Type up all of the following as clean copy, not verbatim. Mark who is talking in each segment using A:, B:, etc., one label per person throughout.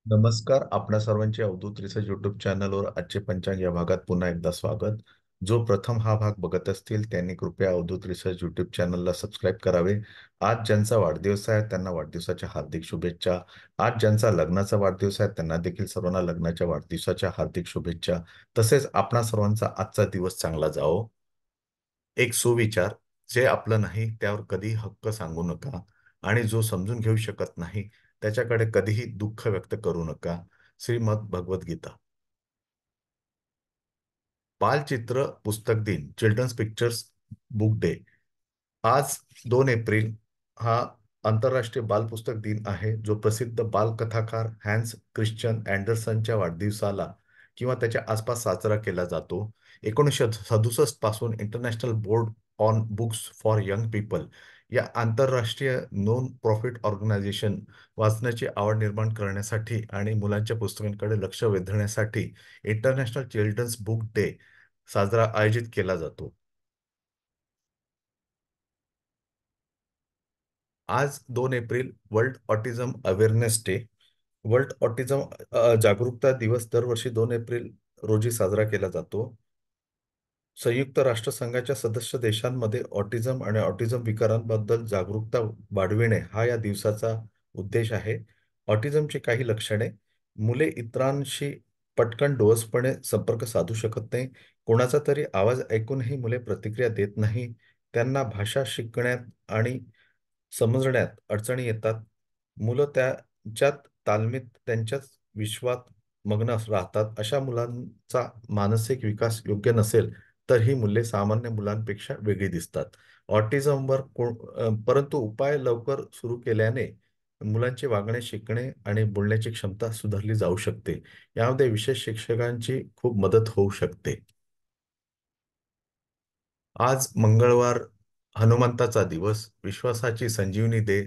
A: नमस्कार. आपणा सर्वांचे अवधूत रिसर्च युट्यूब चॅनलवर आजचे पंचांग या भागात पुन्हा एकदा स्वागत. जो प्रथम हा भाग बघत असतील त्यांनी कृपया अवधूत रिसर्च युट्यूब चॅनलला सबस्क्राईब करावे. आज ज्यांचा वाढदिवस आहे त्यांना वाढदिवसाच्या हार्दिक शुभेच्छा. आज ज्यांचा लग्नाचा वाढदिवस आहे त्यांना देखील सर्वांना लग्नाच्या वाढदिवसाच्या हार्दिक शुभेच्छा. तसेच आपणा सर्वांचा आजचा दिवस चांगला जावो. एक सुविचार: जे आपलं नाही त्यावर कधीही हक्क सांगू नका आणि जो समजून घेऊ शकत नाही त्याच्याकडे कधीही दुःख व्यक्त करू नका. श्रीमद भगवद्गीता. बालचित्र पुस्तक दिन, चिल्ड्रन्स पिक्चर्स बुक डे. आज 2 एप्रिल हा आंतरराष्ट्रीय बालपुस्तक दिन आहे, जो प्रसिद्ध बालकथाकार हॅन्स क्रिश्चियन अँडरसनच्या वाढदिवसाला किंवा त्याच्या आसपास साजरा केला जातो. 1967 पासून international board on books for young people या आंतरराष्ट्रीय नॉन प्रॉफिट ऑर्गनायझेशन वाचण्याची आवड निर्माण करण्यासाठी आणि मुलांच्या पुस्तकांकडे लक्ष वेधण्यासाठी इंटरनॅशनल चिल्ड्रन्स बुक डे साजरा आयोजित केला जातो. आज 2 April world autism awareness day. World autism जागरूकता दिवस दरवर्षी 2 एप्रिल रोजी साजरा केला जातो. संयुक्त राष्ट्रसंघाच्या सदस्य देशांमध्ये ऑटिझम आणि ऑटिझम विकारांबद्दल जागरूकता वाढविणे हा या दिवसाचा उद्देश आहे. ऑटिझमची काही लक्षणे: मुले इतरांशी पटकन डोळसपणे संपर्क साधू शकत नाही. कोणाचा तरी आवाज ऐकूनही मुले प्रतिक्रिया देत नाही. त्यांना भाषा शिकण्यात आणि समजण्यात अडचणी येतात. मुलं त्यांच्यात तालमीत त्यांच्याच विश्वात मग्न राहतात. अशा मुलांचा मानसिक विकास योग्य नसेल तर ही मूल्ये सामान्य मुलांपेक्षा वेगळी दिसतात. ऑटिझमवर परंतु उपाय लवकर सुरू केल्याने मुलांचे वागणे, शिकणे आणि बोलण्याची क्षमता सुधारली जाऊ शकते. यामध्ये विशेष शिक्षकांची खूप मदत होऊ शकते. आज मंगळवार, हनुमंताचा दिवस. विश्वासाची संजीवनी दे,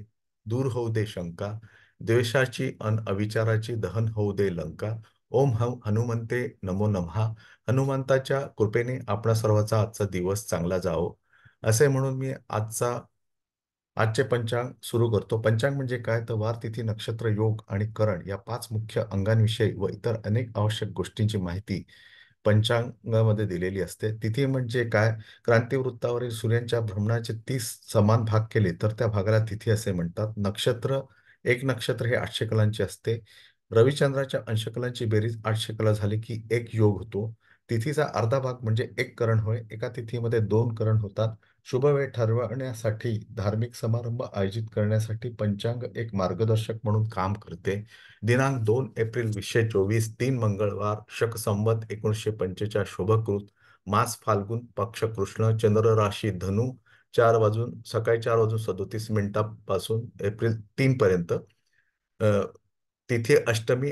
A: दूर होऊ दे शंका. द्वेषाची अविचाराची दहन होऊ दे लंका. ओम हम हनुमंते नमो नमः. हनुमंताच्या कृपेने आपणा सर्वांचा आजचा दिवस चांगला जावो, असे म्हणून मी आजचे पंचांग सुरू करतो. पंचांग म्हणजे काय? तर वार, तिथी, नक्षत्र, योग आणि करण या 5 मुख्य अंगांविषयी व इतर अनेक आवश्यक गोष्टींची माहिती पंचांगामध्ये दिलेली असते. तिथी म्हणजे काय? क्रांतिवृत्तावरील सूर्यांच्या भ्रमणाचे 30 समान भाग केले तर त्या भागाला तिथी असे म्हणतात. एक नक्षत्र हे 800 कलांचे असते. रविचंद्राच्या अंशकलांची बेरीज 800 कला झाली की एक योग होतो. तिथीचा अर्धा भाग म्हणजे एक करण होय. एका तिथीमध्ये 2 करण होतात. शुभ वेळ ठरवण्यासाठी, धार्मिक समारंभ आयोजित करण्यासाठी पंचांग एक मार्गदर्शक म्हणून काम करते. दिनांक 2 एप्रिल 2024, 3 मंगळवार, शक संवत 1945 शुभकृत, मास फाल्गुन, पक्ष कृष्ण, चंद्र राशी धनु, सकाळी 4:37 एप्रिल 3 पर्यंत. तिथे अष्टमी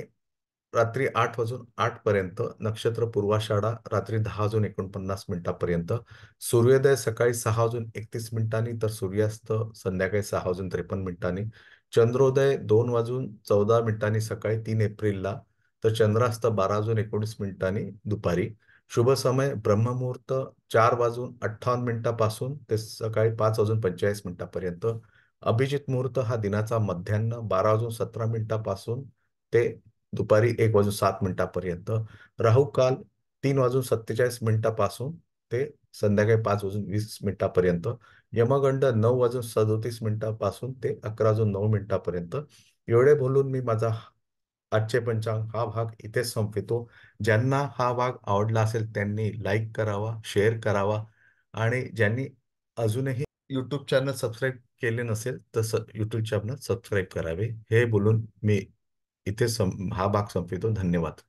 A: रात्री 8:08 नक्षत्र पूर्वाषाढा रात्री 10:49 सूर्योदय सकाळी 6:31 तर सूर्यास्त संध्याकाळी 6:53. चंद्रोदय 2:14 सकाळी 3 एप्रिलला, तर चंद्रास्त 12:19 दुपारी. शुभ समय ब्रह्ममुहूर्त 4:58 पासून ते सकाळी 5:45 अभिजित मुहूर्त हा दिनाचा मध्यान्ह 12:17 पासून ते दुपारी 1:07 राहू काल 3:47 पासून ते संध्याकाळी 5:20 यमगंड 9:37 पासून ते 11:09 एवढे बोलून मी माझा आजचे पंचांग हा भाग इथेच संपवितो. ज्यांना हा भाग आवडला असेल त्यांनी लाईक करावा, शेअर करावा आणि ज्यांनी अजूनही यूट्यूब चॅनल सबस्क्राईब केले नसेल तर यूट्यूब चॅनल सबस्क्राईब करावे. हे बोलून मी हा भाग संपवितो. धन्यवाद.